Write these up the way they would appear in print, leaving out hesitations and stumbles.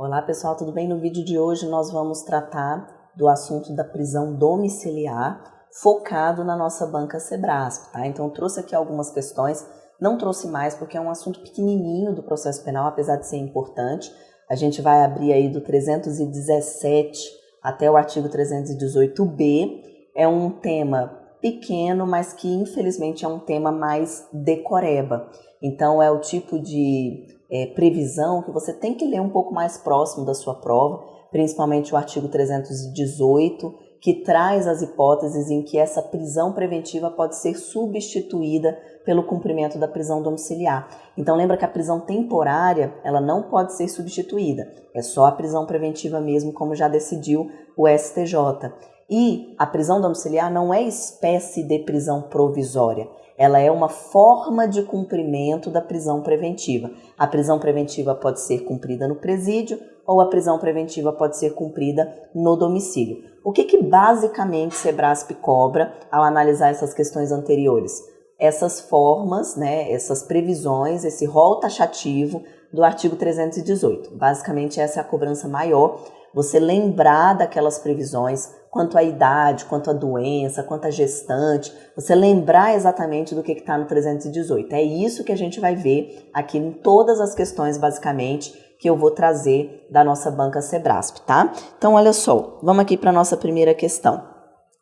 Olá pessoal, tudo bem? No vídeo de hoje nós vamos tratar do assunto da prisão domiciliar focado na nossa banca Sebrasp, tá? Então eu trouxe aqui algumas questões, não trouxe mais porque é um assunto pequenininho do processo penal, apesar de ser importante. A gente vai abrir aí do 317 até o artigo 318b. É um tema pequeno, mas que infelizmente é um tema mais decoreba. Então é o tipo de previsão que você tem que ler um pouco mais próximo da sua prova, principalmente o artigo 318, que traz as hipóteses em que essa prisão preventiva pode ser substituída pelo cumprimento da prisão domiciliar. Então lembra que a prisão temporária, ela não pode ser substituída, é só a prisão preventiva mesmo, como já decidiu o STJ. E a prisão domiciliar não é espécie de prisão provisória, ela é uma forma de cumprimento da prisão preventiva. A prisão preventiva pode ser cumprida no presídio ou a prisão preventiva pode ser cumprida no domicílio. O que basicamente Sebrasp cobra ao analisar essas questões anteriores? Essas formas, essas previsões, esse rol taxativo do artigo 318. Basicamente essa é a cobrança maior, você lembrar daquelas previsões quanto à idade, quanto à doença, quanto à gestante, você lembrar exatamente do que está no 318. É isso que a gente vai ver aqui em todas as questões, basicamente, que eu vou trazer da nossa banca Sebrasp, tá? Então, olha só, vamos aqui para a nossa primeira questão.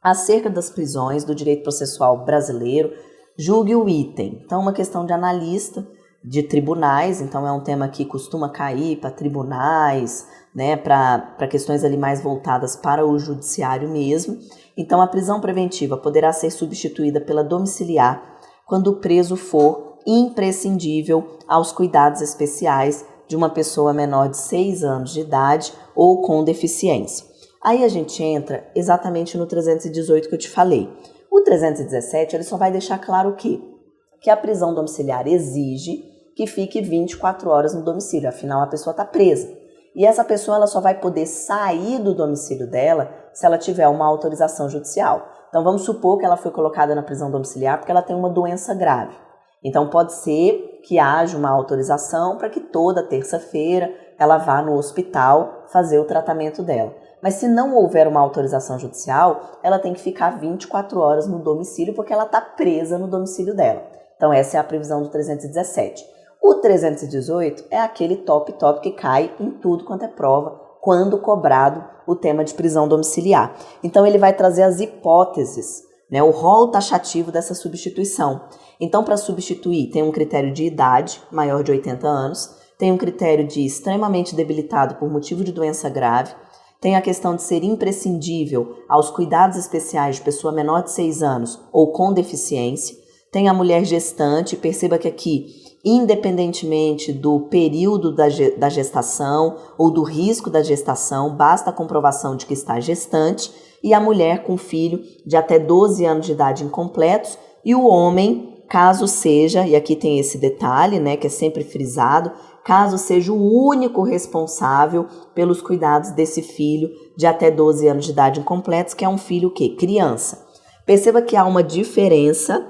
Acerca das prisões do direito processual brasileiro, julgue o item. Então, uma questão de analista de tribunais, então é um tema que costuma cair para tribunais, para questões ali mais voltadas para o judiciário mesmo. Então a prisão preventiva poderá ser substituída pela domiciliar quando o preso for imprescindível aos cuidados especiais de uma pessoa menor de 6 anos de idade ou com deficiência. Aí a gente entra exatamente no 318 que eu te falei. O 317 ele só vai deixar claro o quê? Que a prisão domiciliar exige que fique 24 horas no domicílio, afinal a pessoa está presa. E essa pessoa ela só vai poder sair do domicílio dela se ela tiver uma autorização judicial. Então vamos supor que ela foi colocada na prisão domiciliar porque ela tem uma doença grave. Então pode ser que haja uma autorização para que toda terça-feira ela vá no hospital fazer o tratamento dela. Mas se não houver uma autorização judicial, ela tem que ficar 24 horas no domicílio porque ela está presa no domicílio dela. Então essa é a previsão do 317. O 318 é aquele top que cai em tudo quanto é prova quando cobrado o tema de prisão domiciliar. Então ele vai trazer as hipóteses, o rol taxativo dessa substituição. Então para substituir tem um critério de idade, maior de 80 anos, tem um critério de extremamente debilitado por motivo de doença grave, tem a questão de ser imprescindível aos cuidados especiais de pessoa menor de 6 anos ou com deficiência, tem a mulher gestante, perceba que aqui, independentemente do período da gestação ou do risco da gestação, basta a comprovação de que está gestante, e a mulher com filho de até 12 anos de idade incompletos, e o homem, caso seja, e aqui tem esse detalhe, que é sempre frisado, caso seja o único responsável pelos cuidados desse filho de até 12 anos de idade incompletos, que é um filho o quê? Criança. Perceba que há uma diferença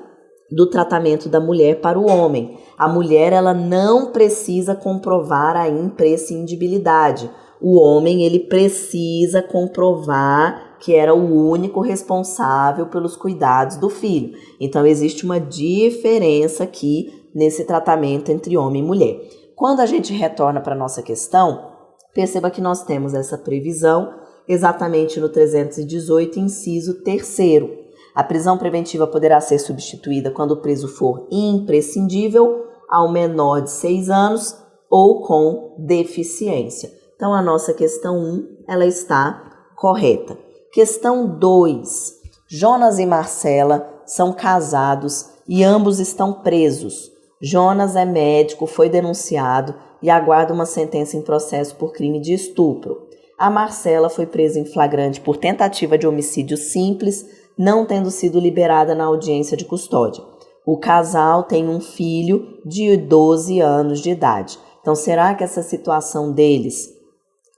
do tratamento da mulher para o homem. A mulher ela não precisa comprovar a imprescindibilidade. O homem ele precisa comprovar que era o único responsável pelos cuidados do filho. Então existe uma diferença aqui nesse tratamento entre homem e mulher. Quando a gente retorna para a nossa questão, perceba que nós temos essa previsão exatamente no 318, inciso 3º. A prisão preventiva poderá ser substituída quando o preso for imprescindível ao menor de 6 anos ou com deficiência. Então, a nossa questão 1, ela está correta. Questão 2. Jonas e Marcela são casados e ambos estão presos. Jonas é médico, foi denunciado e aguarda uma sentença em processo por crime de estupro. A Marcela foi presa em flagrante por tentativa de homicídio simples, não tendo sido liberada na audiência de custódia. O casal tem um filho de 12 anos de idade. Então, será que essa situação deles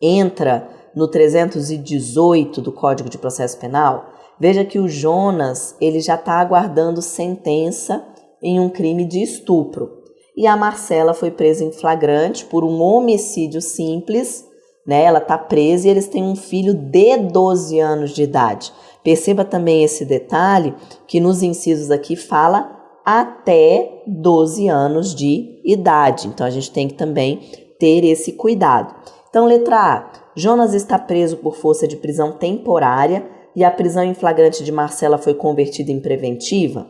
entra no 318 do Código de Processo Penal? Veja que o Jonas ele já está aguardando sentença em um crime de estupro. E a Marcela foi presa em flagrante por um homicídio simples, né? Ela está presa e eles têm um filho de 12 anos de idade. Perceba também esse detalhe que nos incisos aqui fala até 12 anos de idade. Então, a gente tem que também ter esse cuidado. Então, letra A. Jonas está preso por força de prisão temporária e a prisão em flagrante de Marcela foi convertida em preventiva.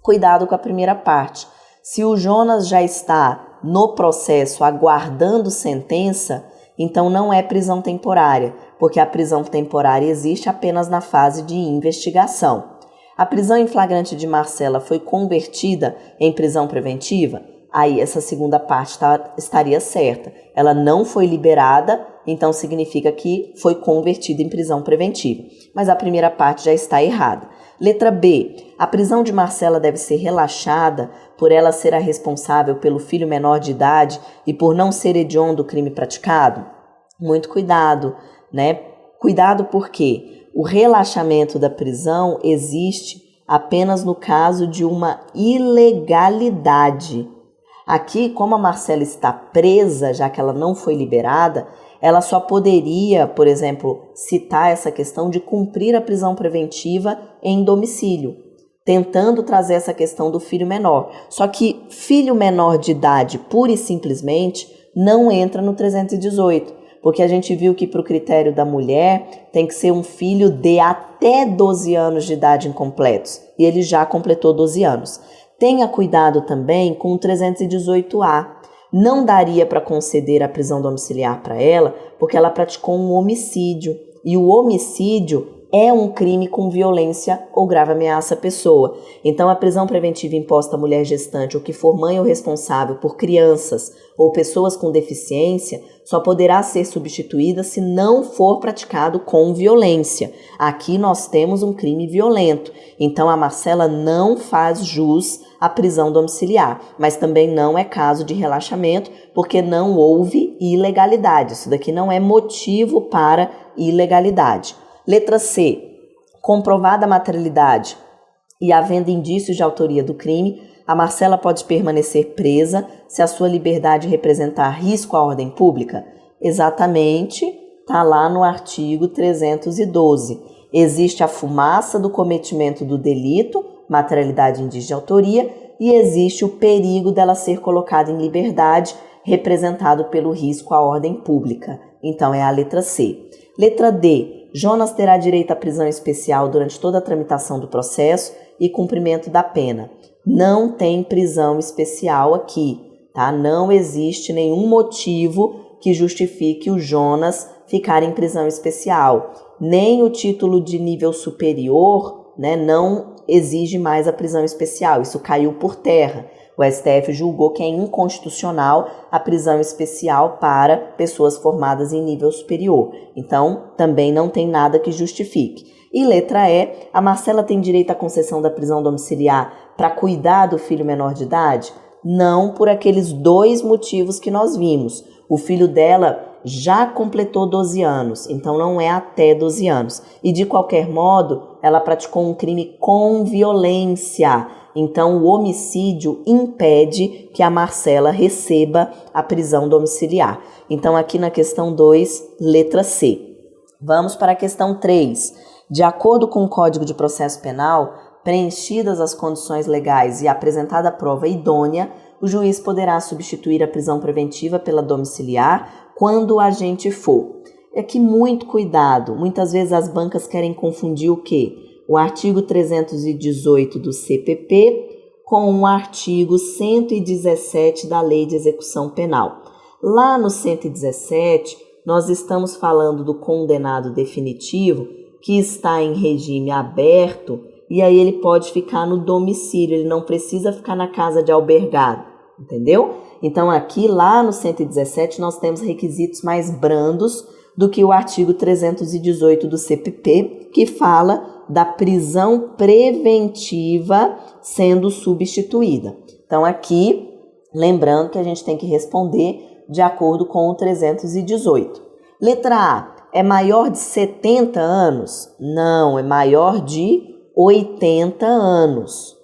Cuidado com a primeira parte. Se o Jonas já está no processo aguardando sentença, então não é prisão temporária, porque a prisão temporária existe apenas na fase de investigação. A prisão em flagrante de Marcela foi convertida em prisão preventiva? Aí essa segunda parte estaria certa. Ela não foi liberada, então significa que foi convertida em prisão preventiva. Mas a primeira parte já está errada. Letra B. A prisão de Marcela deve ser relaxada por ela ser a responsável pelo filho menor de idade e por não ser hediondo o crime praticado? Muito cuidado, né? Cuidado porque o relaxamento da prisão existe apenas no caso de uma ilegalidade. Aqui, como a Marcela está presa, já que ela não foi liberada, ela só poderia, por exemplo, citar essa questão de cumprir a prisão preventiva em domicílio, tentando trazer essa questão do filho menor. Só que filho menor de idade, pura e simplesmente, não entra no 318, porque a gente viu que para o critério da mulher tem que ser um filho de até 12 anos de idade incompletos, e ele já completou 12 anos. Tenha cuidado também com o 318A. Não daria para conceder a prisão domiciliar para ela, porque ela praticou um homicídio. E o homicídio é um crime com violência ou grave ameaça à pessoa. Então, a prisão preventiva imposta à mulher gestante ou que for mãe ou responsável por crianças ou pessoas com deficiência só poderá ser substituída se não for praticado com violência. Aqui nós temos um crime violento. Então, a Marcela não faz jus à prisão domiciliar, mas também não é caso de relaxamento, porque não houve ilegalidade. Isso daqui não é motivo para ilegalidade. Letra C. Comprovada a materialidade e havendo indícios de autoria do crime, a Marcela pode permanecer presa se a sua liberdade representar risco à ordem pública? Exatamente, está lá no artigo 312. Existe a fumaça do cometimento do delito, materialidade e indício de autoria, e existe o perigo dela ser colocada em liberdade, representado pelo risco à ordem pública. Então, é a letra C. Letra D. Jonas terá direito à prisão especial durante toda a tramitação do processo e cumprimento da pena. Não tem prisão especial aqui, tá? Não existe nenhum motivo que justifique o Jonas ficar em prisão especial. Nem o título de nível superior, né, não exige mais a prisão especial. Isso caiu por terra. O STF julgou que é inconstitucional a prisão especial para pessoas formadas em nível superior. Então, também não tem nada que justifique. E letra E, a Marcela tem direito à concessão da prisão domiciliar para cuidar do filho menor de idade? Não, por aqueles dois motivos que nós vimos. O filho dela já completou 12 anos, então não é até 12 anos. E de qualquer modo, ela praticou um crime com violência. Então, o homicídio impede que a Marcela receba a prisão domiciliar. Então, aqui na questão 2, letra C. Vamos para a questão 3. De acordo com o Código de Processo Penal, preenchidas as condições legais e apresentada a prova idônea, o juiz poderá substituir a prisão preventiva pela domiciliar quando o agente for. É que muito cuidado, muitas vezes as bancas querem confundir o quê? O artigo 318 do CPP com o artigo 117 da Lei de Execução Penal. Lá no 117, nós estamos falando do condenado definitivo que está em regime aberto e aí ele pode ficar no domicílio, ele não precisa ficar na casa de albergado, entendeu? Então aqui, lá no 117, nós temos requisitos mais brandos do que o artigo 318 do CPP, que fala da prisão preventiva sendo substituída. Então aqui, lembrando que a gente tem que responder de acordo com o 318. Letra A, é maior de 70 anos? Não, é maior de 80 anos.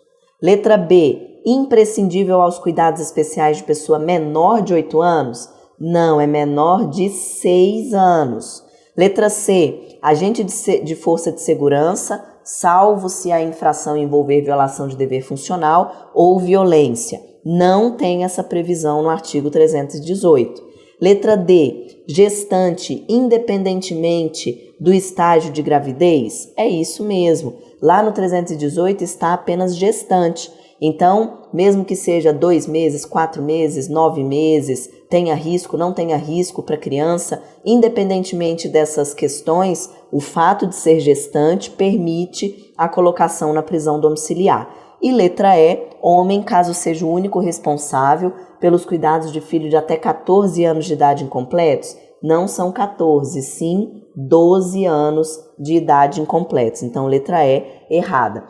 Letra B, imprescindível aos cuidados especiais de pessoa menor de 8 anos? Não, é menor de 6 anos. Letra C, agente de força de segurança, salvo se a infração envolver violação de dever funcional ou violência. Não tem essa previsão no artigo 318. Letra D, gestante independentemente do estágio de gravidez? É isso mesmo. Lá no 318 está apenas gestante. Então, mesmo que seja 2 meses, 4 meses, 9 meses, tenha risco, não tenha risco para a criança, independentemente dessas questões, o fato de ser gestante permite a colocação na prisão domiciliar. E letra E, homem, caso seja o único responsável pelos cuidados de filho de até 14 anos de idade incompletos, não são 14, sim 12 anos de idade incompletos. Então, letra E, errada.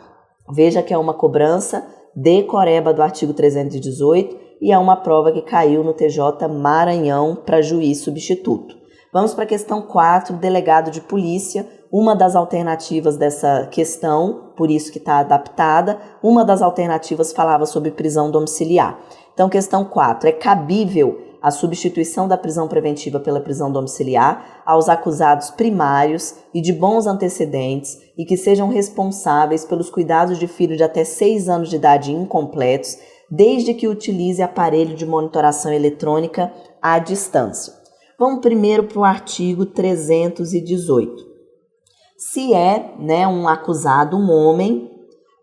Veja que é uma cobrança decoreba do artigo 318 e é uma prova que caiu no TJ Maranhão para juiz substituto. Vamos para a questão 4, delegado de polícia. Uma das alternativas dessa questão, por isso que está adaptada, uma das alternativas falava sobre prisão domiciliar. Então, questão 4, é cabível a substituição da prisão preventiva pela prisão domiciliar aos acusados primários e de bons antecedentes e que sejam responsáveis pelos cuidados de filho de até 6 anos de idade incompletos, desde que utilize aparelho de monitoração eletrônica à distância. Vamos primeiro para o artigo 318. Se é, um acusado, um homem,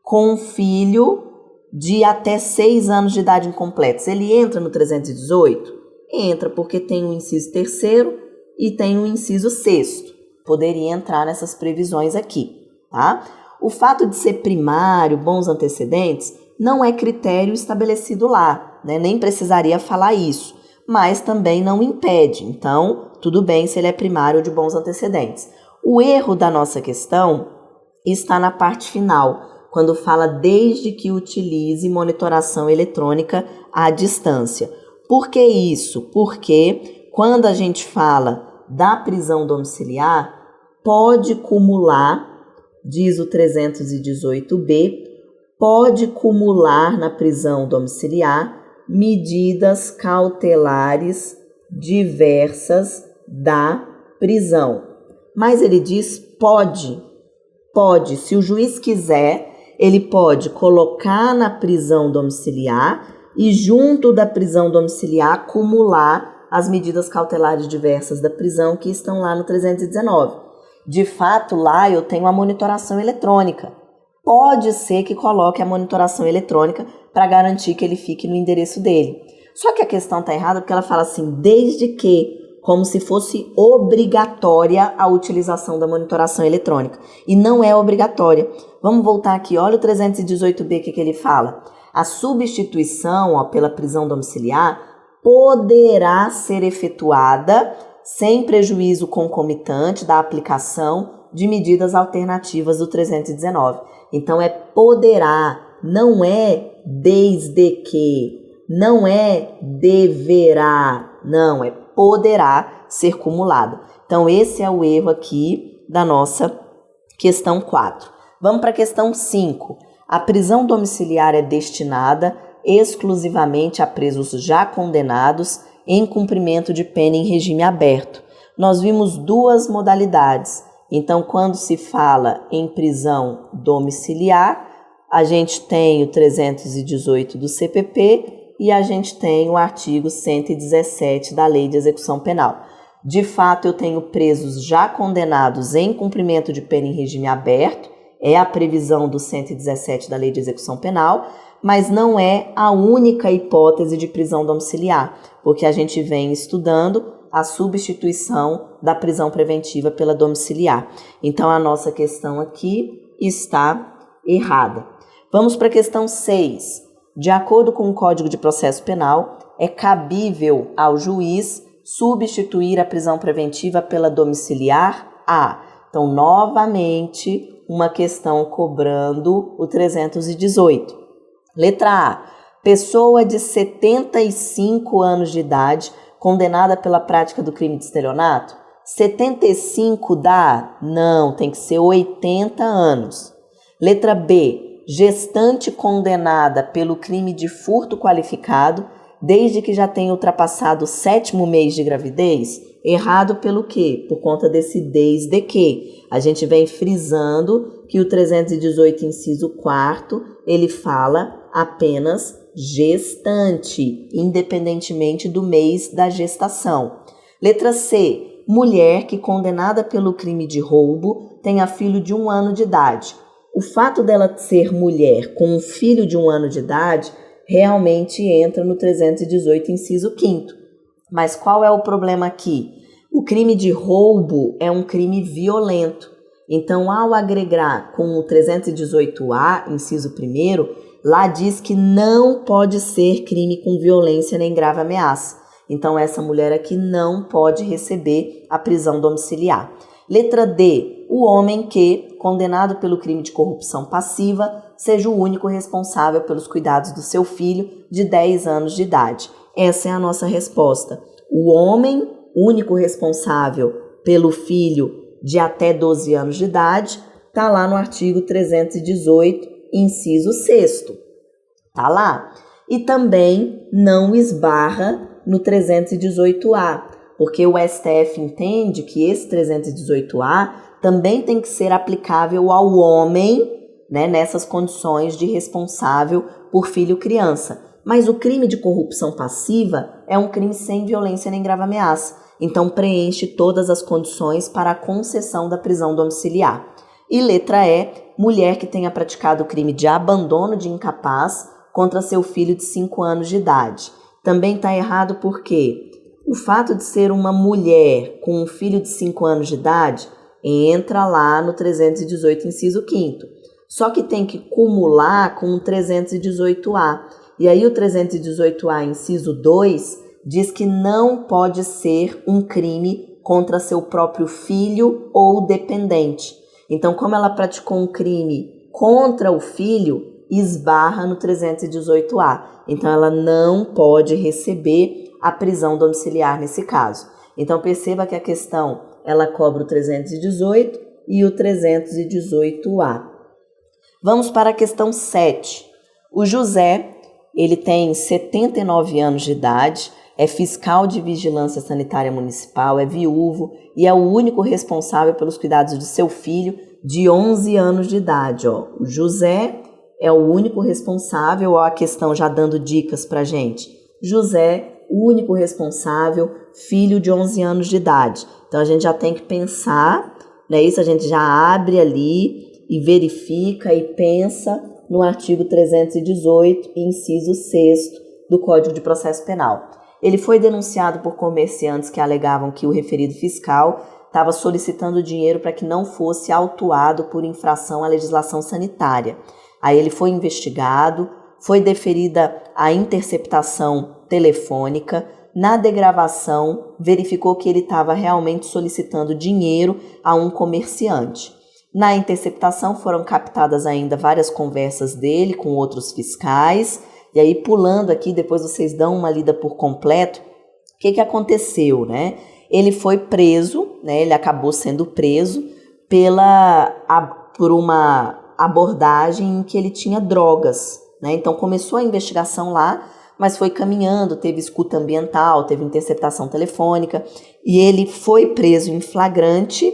com um filho de até 6 anos de idade incompletos, ele entra no 318? Entra, porque tem o inciso 3º e tem o inciso 6º. Poderia entrar nessas previsões aqui, tá? O fato de ser primário, bons antecedentes, não é critério estabelecido lá, nem precisaria falar isso, mas também não impede. Então, tudo bem se ele é primário ou de bons antecedentes. O erro da nossa questão está na parte final, quando fala desde que utilize monitoração eletrônica à distância. Por que isso? Porque quando a gente fala da prisão domiciliar, pode cumular, diz o 318B, pode cumular na prisão domiciliar medidas cautelares diversas da prisão. Mas ele diz pode, se o juiz quiser, ele pode colocar na prisão domiciliar e junto da prisão domiciliar acumular as medidas cautelares diversas da prisão que estão lá no 319. De fato, lá eu tenho a monitoração eletrônica. Pode ser que coloque a monitoração eletrônica para garantir que ele fique no endereço dele. Só que a questão está errada porque ela fala assim, desde que, como se fosse obrigatória a utilização da monitoração eletrônica. E não é obrigatória. Vamos voltar aqui, olha o 318B, o que ele fala. A substituição pela prisão domiciliar poderá ser efetuada sem prejuízo concomitante da aplicação de medidas alternativas do 319. Então, é poderá, não é desde que, não é deverá, não, é poderá ser cumulada. Então, esse é o erro aqui da nossa questão 4. Vamos para a questão 5. A prisão domiciliar é destinada exclusivamente a presos já condenados em cumprimento de pena em regime aberto. Nós vimos 2 modalidades. Então, quando se fala em prisão domiciliar, a gente tem o 318 do CPP e a gente tem o artigo 117 da Lei de Execução Penal. De fato, eu tenho presos já condenados em cumprimento de pena em regime aberto, é a previsão do 117 da Lei de Execução Penal, mas não é a única hipótese de prisão domiciliar, porque a gente vem estudando a substituição da prisão preventiva pela domiciliar. Então, a nossa questão aqui está errada. Vamos para a questão 6. De acordo com o Código de Processo Penal, é cabível ao juiz substituir a prisão preventiva pela domiciliar A. Então, novamente, uma questão cobrando o 318. Letra A. Pessoa de 75 anos de idade condenada pela prática do crime de estelionato? 75 dá? Não, tem que ser 80 anos. Letra B. Gestante condenada pelo crime de furto qualificado desde que já tenha ultrapassado o 7º mês de gravidez? Errado pelo quê? Por conta desse desde que. A gente vem frisando que o 318, inciso 4º, ele fala apenas gestante, independentemente do mês da gestação. Letra C. Mulher que, condenada pelo crime de roubo, tenha filho de 1 ano de idade. O fato dela ser mulher com um filho de 1 ano de idade realmente entra no 318, inciso 5º. Mas qual é o problema aqui? O crime de roubo é um crime violento. Então, ao agregar com o 318A, inciso 1º, lá diz que não pode ser crime com violência nem grave ameaça. Então, essa mulher aqui não pode receber a prisão domiciliar. Letra D. O homem que, condenado pelo crime de corrupção passiva, seja o único responsável pelos cuidados do seu filho de 10 anos de idade. Essa é a nossa resposta. O homem único responsável pelo filho de até 12 anos de idade está lá no artigo 318, inciso 6º. Está lá. E também não esbarra no 318A, porque o STF entende que esse 318A também tem que ser aplicável ao homem, né, nessas condições de responsável por filho criança. Mas o crime de corrupção passiva é um crime sem violência nem grave ameaça, então preenche todas as condições para a concessão da prisão domiciliar. E letra E, mulher que tenha praticado o crime de abandono de incapaz contra seu filho de 5 anos de idade. Também está errado porque o fato de ser uma mulher com um filho de 5 anos de idade entra lá no 318, inciso 5º. Só que tem que cumular com o 318A. E aí o 318A, inciso 2, diz que não pode ser um crime contra seu próprio filho ou dependente. Então, como ela praticou um crime contra o filho, esbarra no 318A. Então, ela não pode receber a prisão domiciliar nesse caso. Então, perceba que a questão, ela cobra o 318 e o 318A. Vamos para a questão 7. O José, ele tem 79 anos de idade, é fiscal de vigilância sanitária municipal, é viúvo e é o único responsável pelos cuidados de seu filho de 11 anos de idade. O José é o único responsável, a questão já dando dicas para gente. José, único responsável, filho de 11 anos de idade. Então, a gente já tem que pensar, né? Isso a gente já abre ali e verifica e pensa no artigo 318, inciso 6º do Código de Processo Penal. Ele foi denunciado por comerciantes que alegavam que o referido fiscal estava solicitando dinheiro para que não fosse autuado por infração à legislação sanitária. Aí ele foi investigado, foi deferida a interceptação telefônica. Na degravação, verificou que ele estava realmente solicitando dinheiro a um comerciante. Na interceptação foram captadas ainda várias conversas dele com outros fiscais. E aí, pulando aqui, depois vocês dão uma lida por completo, o que aconteceu, né? Ele foi preso, né? Ele acabou sendo preso por uma abordagem em que ele tinha drogas, né? Então, começou a investigação lá, mas foi caminhando, teve escuta ambiental, teve interceptação telefônica, e ele foi preso em flagrante,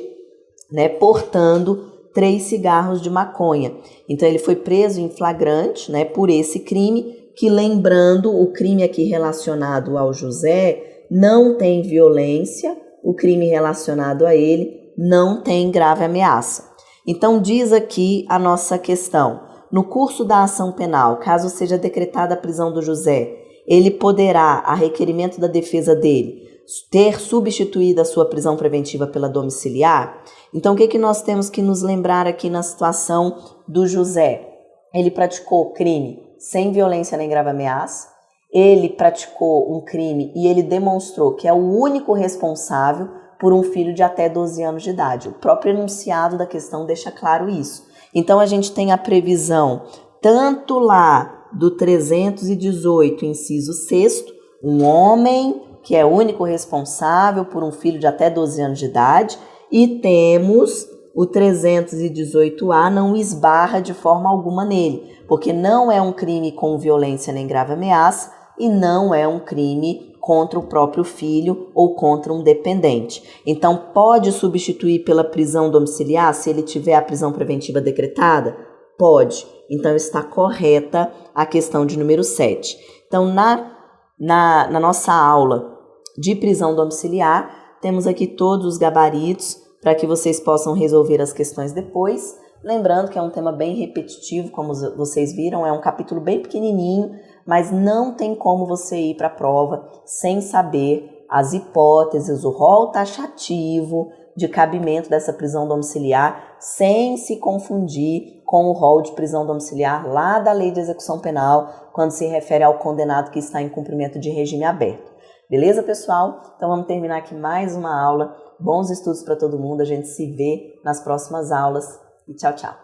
né? Portando 3 cigarros de maconha. Então, ele foi preso em flagrante, né? Por esse crime, que, lembrando, o crime aqui relacionado ao José não tem violência, o crime relacionado a ele não tem grave ameaça. Então, diz aqui a nossa questão. No curso da ação penal, caso seja decretada a prisão do José, ele poderá, a requerimento da defesa dele, ter substituído a sua prisão preventiva pela domiciliar? Então, o que nós temos que nos lembrar aqui na situação do José? Ele praticou crime sem violência nem grave ameaça, ele praticou um crime e ele demonstrou que é o único responsável por um filho de até 12 anos de idade. O próprio enunciado da questão deixa claro isso. Então, a gente tem a previsão, tanto lá do 318, inciso 6º, um homem que é o único responsável por um filho de até 12 anos de idade, e temos o 318A não esbarra de forma alguma nele, porque não é um crime com violência nem grave ameaça e não é um crime contra o próprio filho ou contra um dependente. Então, pode substituir pela prisão domiciliar se ele tiver a prisão preventiva decretada? Pode. Então, está correta a questão de número 7. Então, na nossa aula de prisão domiciliar, temos aqui todos os gabaritos para que vocês possam resolver as questões depois. Lembrando que é um tema bem repetitivo, como vocês viram, é um capítulo bem pequenininho, mas não tem como você ir para a prova sem saber as hipóteses, o rol taxativo de cabimento dessa prisão domiciliar, sem se confundir com o rol de prisão domiciliar lá da Lei de Execução Penal, quando se refere ao condenado que está em cumprimento de regime aberto. Beleza, pessoal? Então vamos terminar aqui mais uma aula. Bons estudos para todo mundo, a gente se vê nas próximas aulas e tchau, tchau!